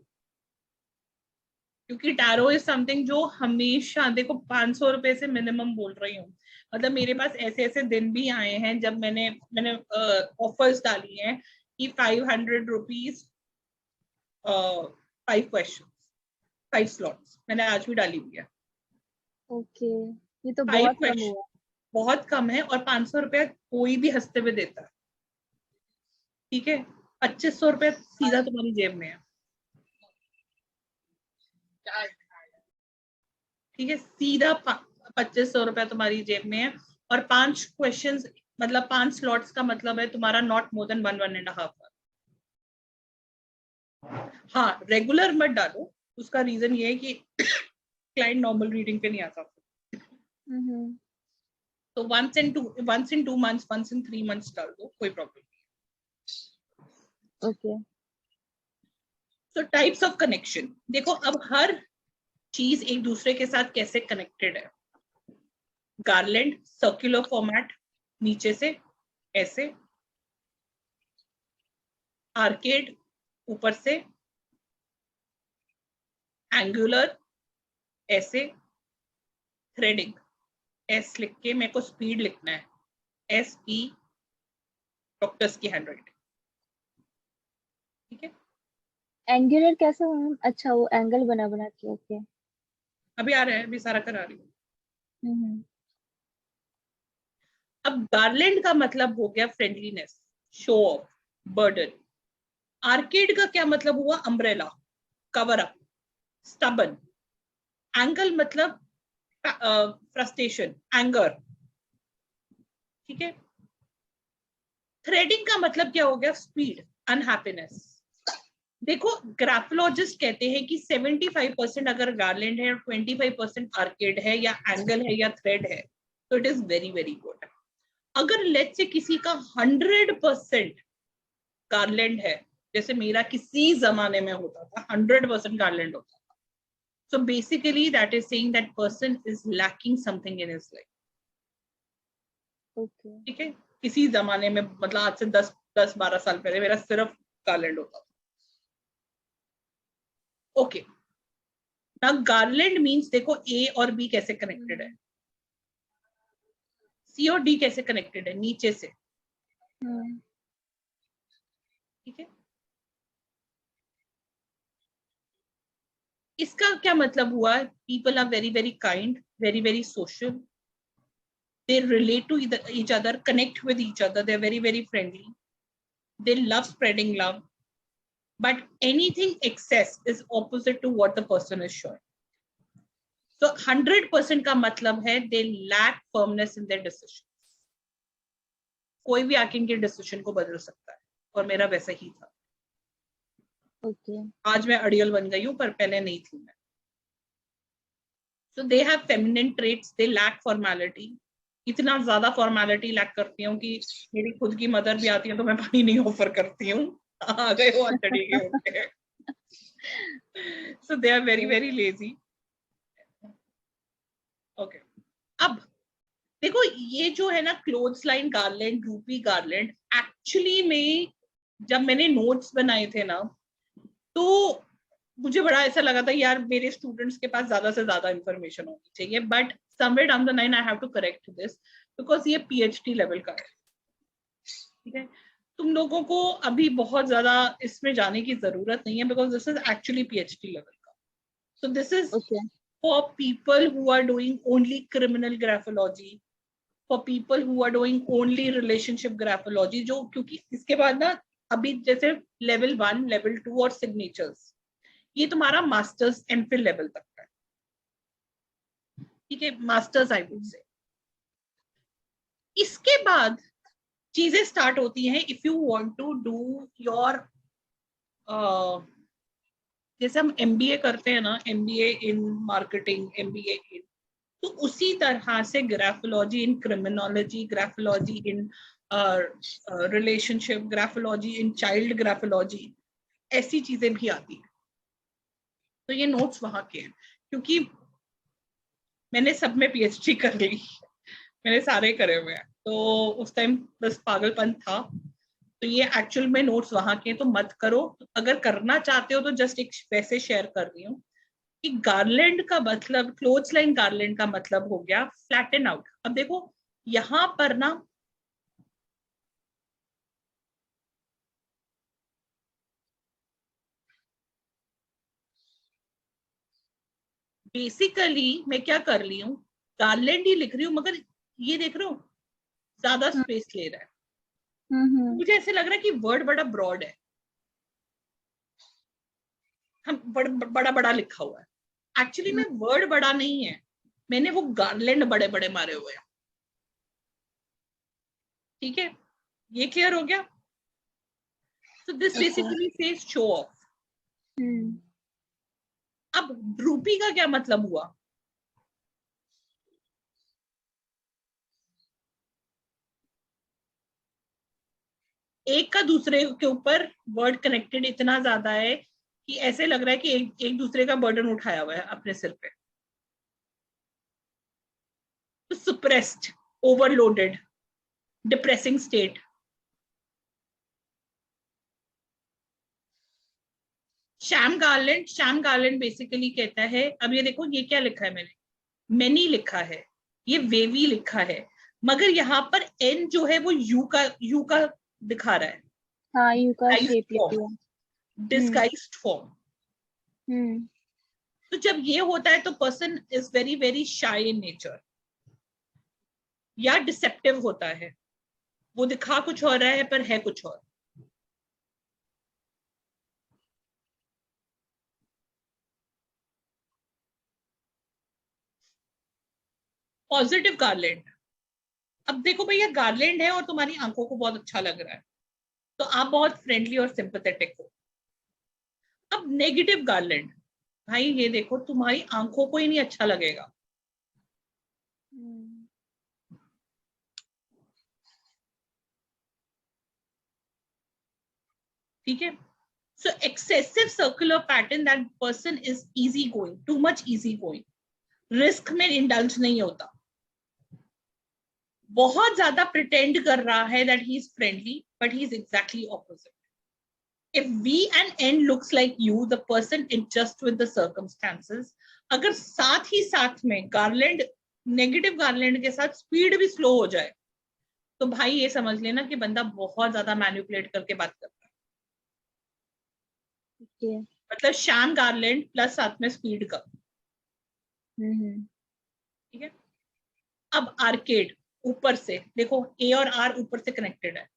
क्योंकि टैरो इज समथिंग जो हमेशा, देखो 500 रुपए से मिनिमम बोल रही हूँ, मतलब मेरे पास ऐसे ऐसे दिन भी आए हैं जब मैंने ऑफर्स डाली हैं कि 500 रुपीज 5 क्वेश्चन 5 स्लॉट्स, मैंने आज भी डाली हुई है। ओके, ये तो 5 बहुत कम क्वेश्चन हुआ। बहुत कम है, और 500 रुपया कोई भी हंसते हुए देता है, ठीक है। 2500 रुपया सीधा तुम्हारी जेब में है, ठीक है, सीधा 2500 रुपया तुम्हारी जेब में है। और 5 क्वेश्चंस मतलब 5 स्लॉट्स का मतलब है तुम्हारा नॉट मोर देन 1.5 आवर। हाँ, रेगुलर मत डालो, उसका रीजन ये है कि क्लाइंट नॉर्मल रीडिंग पे नहीं आता। तो once in 2 months, once in 3 months डाल दो, कोई प्रॉब्लम नहीं। Okay, so types of connection, देखो अब हर चीज एक दूसरे के साथ कैसे कनेक्टेड है। गार्लैंड सर्कुलर फॉर्मेट, नीचे से ऐसे, आर्केड ऊपर से, एंगुलर ऐसे, थ्रेडिंग, एस लिख के मेरे को स्पीड लिखना है, SP डॉक्टर्स की हैंडराइटिंग, ठीक है। एंगुलर कैसे हुआ? अच्छा, वो एंगल बना बना के, ओके। अभी आ रहा है, अभी सारा करा रही हूँ। हम्म। अब गार्लैंड का मतलब हो गया friendliness, show off, burden. Arcade का क्या मतलब हुआ? Umbrella, cover up, stubborn. Angle मतलब फ्रस्ट्रेशन, एंगर, ठीक है। थ्रेडिंग का मतलब क्या हो गया? Speed, unhappiness. देखो ग्राफोलॉजिस्ट कहते हैं कि 75% अगर गार्लैंड है और 25% आर्केड है या एंगल है या थ्रेड है, तो it is very very good. अगर लेट्स से किसी का 100% गार्लैंड है, जैसे मेरा किसी जमाने में होता था, 100% गार्लैंड होता था, so basically that is saying that person is lacking something in his life, okay, ठीक है। किसी जमाने में, मतलब आज से 10-12 साल पहले मेरा सिर्फ गार्लैंड होता था, ओके। ना गार्लैंड मींस, देखो A और B कैसे कनेक्टेड है, C और D कैसे कनेक्टेड है, नीचे से, ठीक है। इसका क्या मतलब हुआ? People are very very kind, very very social, they relate to each other, connect with each other, they're very very friendly, they love spreading love, but anything excess is opposite to what the person is showing. So 100% का मतलब है they lack firmness in their decision. कोई भी आके इनके decision को बदल सकता है, और मेरा वैसा ही था। ओके, आज मैं अड़ियल बन गई हूँ, पर पहले नहीं थी मैं। So they have feminine traits, they lack formality. इतना ज्यादा फॉर्मेलिटी लैक करती हूँ कि मेरी खुद की मदर भी आती है तो मैं पानी नहीं ऑफर करती हूँ, आ गए हो अंतड़ी के होते। So they are very very lazy. Okay. अब देखो ये जो है ना क्लोथ्स लाइन गार्लैंड, रूपी गार्लैंड, एक्चुअली में जब मैंने नोट्स बनाए थे ना, तो मुझे बड़ा ऐसा लगा था यार मेरे स्टूडेंट्स के पास ज्यादा से ज्यादा इंफॉर्मेशन होनी चाहिए, but somewhere down the line I have to correct this, because ये PhD लेवल का है, ठीक है। तुम लोगों को अभी बहुत ज्यादा इसमें जाने की जरूरत नहीं है, because this is actually PhD level का। So this is okay, for people who are doing only criminal graphology, for people who are doing only relationship graphology, जो क्योंकि इसके बाद ना अभी जैसे लेवल 1, लेवल 2 और सिग्नेचर्स, ये तुम्हारा मास्टर्स एमफिल लेवल तक का है, ठीक है, मास्टर्स आई वुड से। इसके बाद चीजें स्टार्ट होती हैं, if you want to do your, जैसे हम MBA करते हैं ना, MBA in marketing, MBA in, तो उसी तरह से graphology in criminology, graphology in relationship, graphology in child graphology, ऐसी चीजें भी आती हैं। तो ये नोट्स वहां के हैं, क्योंकि मैंने सब में PhD कर ली, मैंने सारे करे हुए हैं, तो उस टाइम बस पागलपन था, तो ये एक्चुअल में नोट्स वहां के तो मत करो, अगर करना चाहते हो तो जस्ट एक वैसे शेयर कर रही हूँ कि गार्लैंड का मतलब, क्लोथ लाइन गार्लैंड का मतलब हो गया फ्लैटन आउट। अब देखो यहां पर ना बेसिकली मैं क्या कर रही हूँ, गार्लैंड ही लिख रही हूँ, मगर ये देख रहे हो ज्यादा स्पेस ले रहा है। मुझे ऐसे लग रहा है कि वर्ड बड़ा ब्रॉड है, हम बड़ा बड़ा लिखा हुआ है। एक्चुअली में वर्ड बड़ा नहीं है, मैंने वो गार्लैंड बड़े बड़े मारे हुए हैं। ठीक है, ये क्लियर हो गया? So this basically says show off. अब ड्रूपी का क्या मतलब हुआ? एक का दूसरे के ऊपर वर्ड कनेक्टेड इतना ज्यादा है कि ऐसे लग रहा है कि एक दूसरे का बर्डन उठाया हुआ है अपने सिर पे। तो suppressed, overloaded, depressing state. Sham garland basically कहता है, अब ये देखो ये क्या लिखा है मैंने, मैनी लिखा है, ये वेवी लिखा है, मगर यहाँ पर एन जो है वो यू का दिखा रहा है। हाँ, यू का शेप लिया है। Disguised form. तो जब ये होता है तो person is very very shy in nature, या डिसेप्टिव होता है, वो दिखा कुछ और रहा है पर है कुछ और। पॉजिटिव गार्लैंड, अब देखो भैया गार्लैंड है और तुम्हारी आंखों को बहुत अच्छा लग रहा है तो आप बहुत फ्रेंडली और सिंपैथेटिक हो। अब नेगेटिव गार्लैंड, भाई ये देखो तुम्हारी आंखों को ही नहीं अच्छा लगेगा। ठीक है, so excessive circular pattern, that person is easy going, too much easy going, risk में इंडल्ज नहीं होता, बहुत ज्यादा प्रिटेंड कर रहा है that he is friendly but he is exactly opposite. If V and N looks like you, the person adjusts with the circumstances. अगर साथ ही साथ में गार्लैंड, नेगेटिव गार्लैंड के साथ स्पीड भी स्लो हो जाए तो भाई ये समझ लेना कि बंदा बहुत ज्यादा मैनिपुलेट करके बात करता है। Okay. मतलब शैम गार्लैंड प्लस साथ में स्पीड का। ठीक है, अब आर्केड ऊपर से देखो, ए और आर ऊपर से कनेक्टेड है,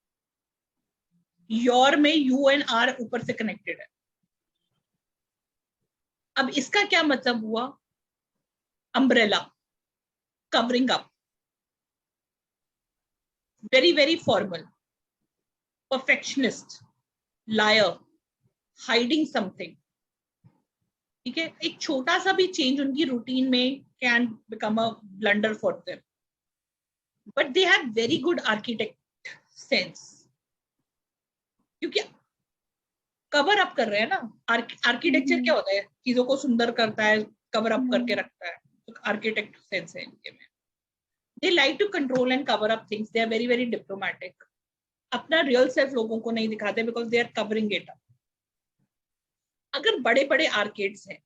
योर में यू एंड आर ऊपर से कनेक्टेड है। अब इसका क्या मतलब हुआ? Umbrella, covering up, very very formal, perfectionist, liar, hiding something. ठीक है, एक छोटा सा भी चेंज उनकी रूटीन में can become a blunder for them, but they have very good architect sense, क्योंकि कवर अप कर रहे हैं ना। आर्किटेक्चर क्या होता है, चीजों को सुंदर करता है, कवर अप करके रखता है, तो आर्किटेक्ट सेंस है इनके में। They like to control and cover up things, they are very very diplomatic, अपना रियल सेल्फ लोगों को नहीं दिखाते because they are covering it up. अगर बड़े बड़े आर्केड्स हैं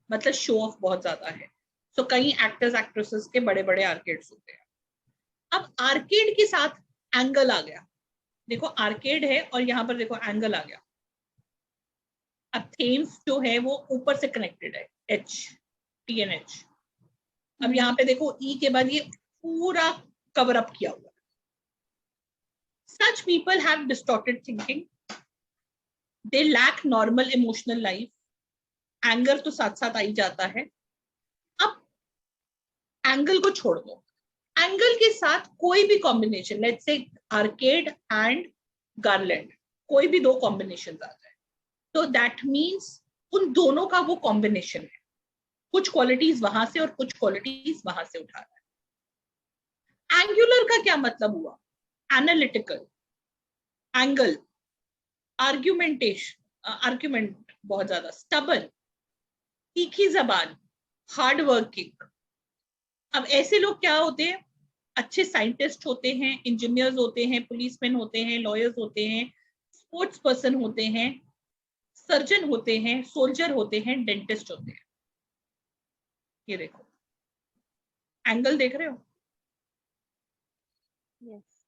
मतलब शो ऑफ बहुत ज्यादा है, तो कई एक्टर्स एक्ट्रेसेस के बड़े बड़े आर्केड्स होते हैं। अब आर्केड के साथ एंगल आ गया, देखो आर्केड है और यहाँ पर देखो एंगल आ गया। अब थेम्स जो है वो ऊपर से कनेक्टेड है, एच, टी एन एच। अब यहाँ पे देखो ई के बाद ये पूरा कवर अप किया हुआ। Such people have distorted thinking. They lack normal emotional life. Anger तो साथ साथ आई जाता है। अब एंगल को छोड़ दो, एंगल के साथ कोई भी combination, let's say arcade and garland, कोई भी दो कॉम्बिनेशन आ जाए तो दैट मीन्स उन दोनों का वो कॉम्बिनेशन है, कुछ क्वालिटीज वहां से और कुछ क्वालिटीज वहां से उठा रहा है। एंगुलर का क्या मतलब हुआ? एनालिटिकल, एंगल, आर्ग्यूमेंट बहुत ज्यादा, स्टबन, तीखी जबान, हार्ड वर्किंग। अब ऐसे लोग क्या होते हैं, अच्छे साइंटिस्ट होते हैं, इंजीनियर्स होते हैं, पुलिसमैन होते हैं, लॉयर्स होते हैं, स्पोर्ट्स पर्सन होते हैं, सर्जन होते हैं, सोल्जर होते हैं, डेंटिस्ट होते हैं। ये देखो, एंगल देख रहे हो? यस।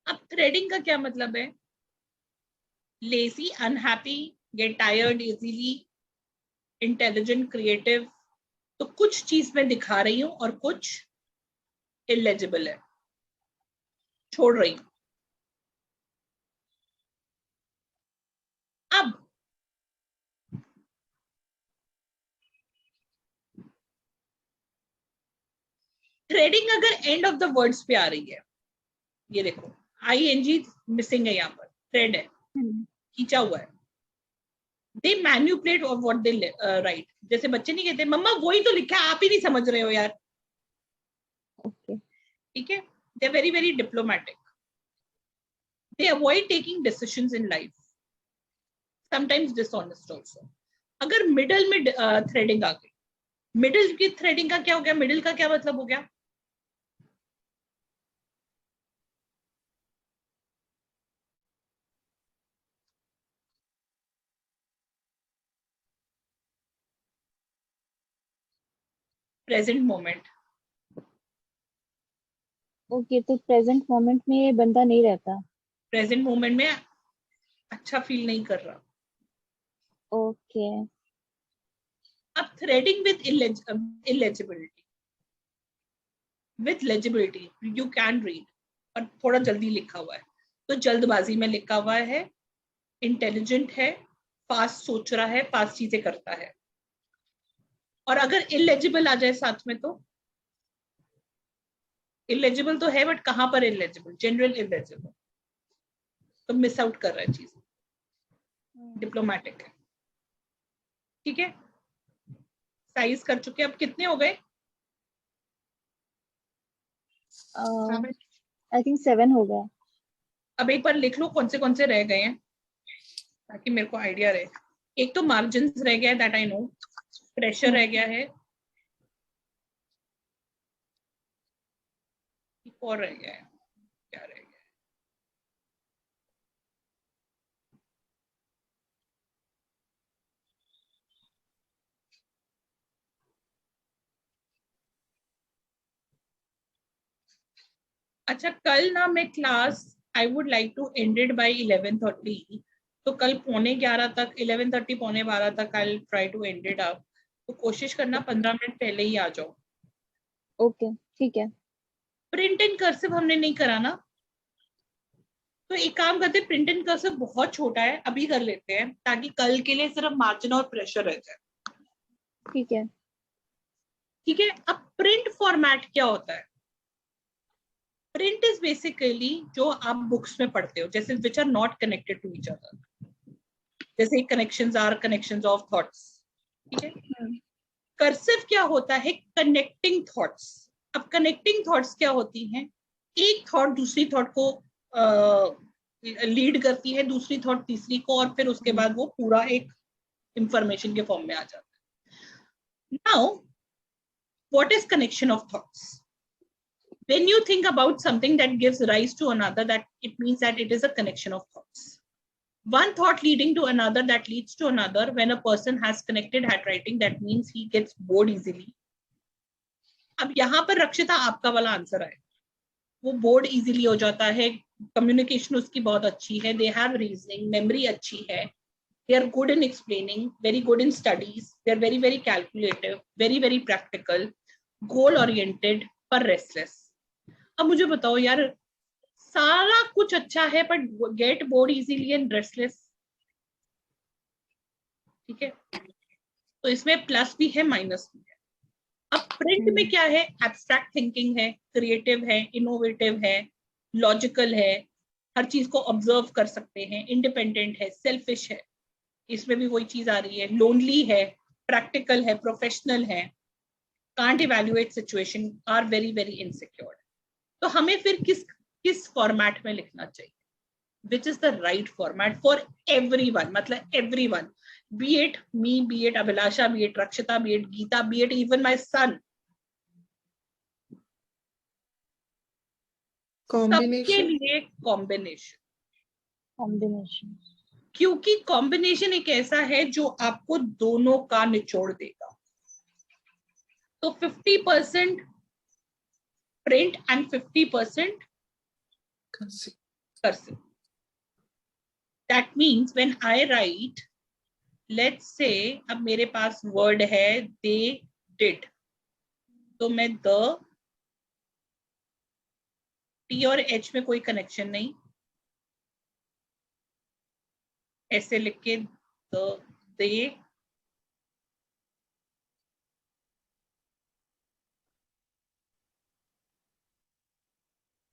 अब थ्रेडिंग का क्या मतलब है? Lazy, unhappy, get tired easily, intelligent, creative. तो कुछ चीज मैं दिखा रही हूं और कुछ इलेजिबल है, छोड़ रही हूं। अब थ्रेडिंग अगर एंड ऑफ द वर्ड्स पे आ रही है, ये देखो ING मिसिंग है, यहाँ पर थ्रेड है, खींचा हुआ है। They manipulate of what they write. जैसे बच्चे नहीं कहते मम्मा वही तो लिखा है, आप ही नहीं समझ रहे हो यार। ओके। ठीक है, they very very diplomatic, they avoid taking decisions in life, sometimes dishonest also. अगर मिडल में थ्रेडिंग आ गई, मिडिल की थ्रेडिंग का क्या हो गया? मिडिल का क्या मतलब हो गया? Present moment. ओके, तो प्रेजेंट मोमेंट में ये बंदा नहीं रहता। प्रेजेंट मोमेंट में अच्छा फील नहीं कर रहा। ओके। अब threading with illegibility, with legibility you can read, और थोड़ा जल्दी लिखा हुआ है, तो जल्दबाजी में लिखा हुआ है, इंटेलिजेंट है, फास्ट सोच रहा है, फास्ट चीजें करता है। और अगर इलेजिबल आ जाए साथ में, तो इलेजिबल तो है बट कहां पर इलेजिबल? जनरल इलेजिबल, तो मिस आउट कर रहा है चीज, डिप्लोमेटिक है। ठीक है, साइज कर चुके, अब कितने हो गए? आई थिंक 7 हो गया। अब एक बार लिख लो कौन से रह गए हैं, ताकि मेरे को आइडिया रहे। एक तो मार्जिन रह गया है, दैट आई नो। प्रेशर रह गया है, और रह गया है, क्या रह गया? अच्छा, कल ना मैं class I would like to ended by 11:30, तो कल 11:45 तक, 11:30 11:45 तक I try to end it up. तो कोशिश करना 15 मिनट पहले ही आ जाओ। ओके, ठीक है। प्रिंट एंड कर्सिव हमने नहीं करा ना, तो एक काम करते हैं, प्रिंट एंड कर्सिव बहुत छोटा है, अभी कर लेते हैं, ताकि कल के लिए सिर्फ मार्जिन और प्रेशर रह जाए। ठीक है। ठीक है, अब प्रिंट फॉर्मेट क्या होता है? प्रिंट इज बेसिकली जो आप बुक्स में पढ़ते हो, जैसे which are not connected to each other, जैसे connections are connections of thoughts. ठीक है, कर्सिव क्या होता है? Connecting thoughts. अब कनेक्टिंग थॉट्स क्या होती हैं? एक थॉट दूसरी थॉट को लीड करती है, दूसरी थॉट तीसरी को, और फिर उसके बाद वो पूरा एक इंफॉर्मेशन के फॉर्म में आ जाता है। Now what is connection of thoughts? When you think about something that gives rise to another, that it means that it is a connection of thoughts. One thought leading to another that leads to another. When a person has connected handwriting, that means he gets bored easily. अब यहाँ पर रक्षिता आपका वाला answer है, वो board easily हो जाता है, कम्युनिकेशन उसकी बहुत अच्छी है, दे हैव रीजनिंग, मेमोरी अच्छी है, they are good in explaining, very good in studies, they are very very calculative, very very practical, goal oriented, पर restless. अब मुझे बताओ यार, सारा कुछ अच्छा है but get bored easily and restless. ठीक है, तो इसमें प्लस भी है माइनस भी है। अब प्रिंट में क्या है? एब्स्ट्रैक्ट थिंकिंग है, क्रिएटिव है, इनोवेटिव है, लॉजिकल है, हर चीज को ऑब्जर्व कर सकते हैं, इंडिपेंडेंट है, सेल्फिश है, इसमें भी वही चीज आ रही है, लोनली है, प्रैक्टिकल है, प्रोफेशनल है, can't evaluate situation, are very very insecure. तो हमें फिर किस फॉर्मेट में लिखना चाहिए? which is the right format for everyone, मतलब everyone, be it me, be it Abhilasha, be it Rakshita, be it Geeta, be it even my son. सबके लिए कॉम्बिनेशन, क्योंकि कॉम्बिनेशन एक ऐसा है जो आपको दोनों का निचोड़ देगा. तो 50% print and 50% cursive. That means when I write, let's say अब मेरे पास word है they did, तो मैं the T और H में कोई कनेक्शन नहीं, ऐसे लिख के the they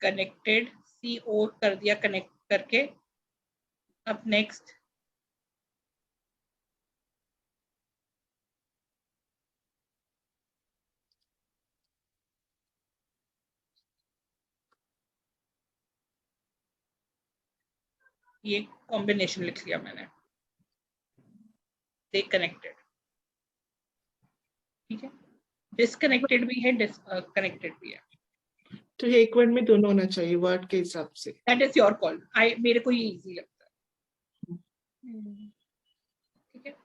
कनेक्टेड, CO कर दिया कनेक्ट करके. अब नेक्स्ट ये कॉम्बिनेशन लिख लिया मैंने, दे कनेक्टेड. ठीक है, डिस्कनेक्टेड भी है, कनेक्टेड भी है. तो ये एक वर्ड में दोनों होना चाहिए वर्ड के हिसाब से. That is your call. मेरे को ये इजी लगता है. ठीक है,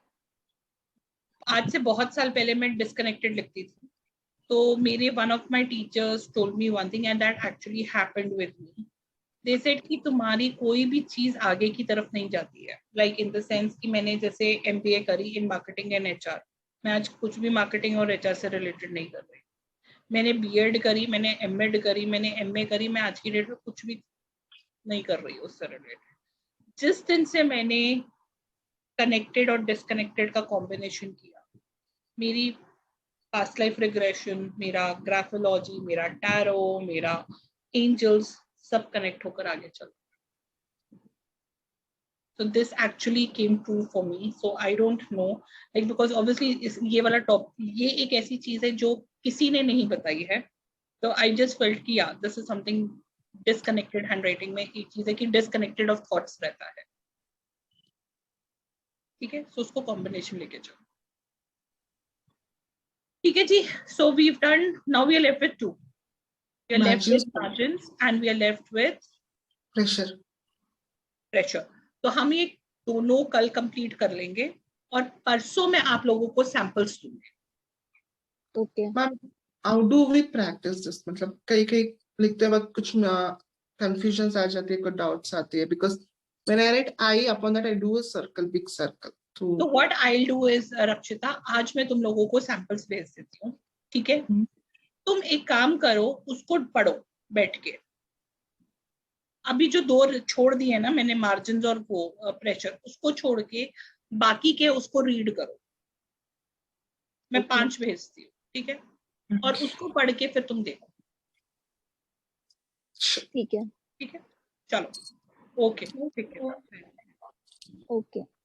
आज से बहुत साल पहले मैं डिस्कनेक्टेड लिखती थी, तो मेरे one of my teachers told me one thing and that actually happened with me. They said कि तुम्हारी कोई भी चीज आगे की तरफ नहीं जाती है, लाइक इन द सेंस कि मैंने जैसे MBA करी इन मार्केटिंग एंड HR, मैं आज कुछ भी मार्केटिंग और HR से रिलेटेड नहीं कर रही. मैंने B.Ed करी, मैंने M.Ed करी, मैंने MA करी, मैं आज की डेट में कुछ भी नहीं कर रही उससे रिलेटेड. जिस दिन से मैंने कनेक्टेड और डिस्कनेक्टेड का कॉम्बिनेशन किया, मेरी पास्ट लाइफ रिग्रेशन, मेरा ग्राफोलॉजी, मेरा टैरो, मेरा एंजल्स सब कनेक्ट होकर आगे चल. So this actually came true for me. So I don't know, like because obviously ये वाला टॉप, ये एक ऐसी चीज है जो किसी ने नहीं बताई है. So I just felt कि yeah, this is something disconnected handwriting में एक चीज है कि disconnected of thoughts रहता है. ठीक है, so उसको combination लेके चलो. ठीक है जी, so we've done, now we are left with two. We are left with margins and we are left with pressure. तो हम ये दोनों कल कंप्लीट कर लेंगे और परसों में आप लोगों को सैंपल्स दूंगी. Okay ma'am, how do we practise this? मतलब कई लिखते वक्त कुछ कंफ्यूजन्स आ जाती है, कुछ डाउट्स आती है, because when I write I upon that I do a circle, big circle. तो what I will do is, Rakshita, आज मैं तुम लोगों को सैंपल्स भेज देती हूँ. ठीक है, तुम एक काम करो, उसको पढ़ो बैठ के. अभी जो दो छोड़ दिए ना मैंने, मार्जिन और वो प्रेशर, उसको छोड़ के बाकी के उसको रीड करो. मैं 5 भेजती हूँ. ठीक है, और उसको पढ़ के फिर तुम देखो. ठीक है ठीक है, चलो. ओके, ठीक है, ओके.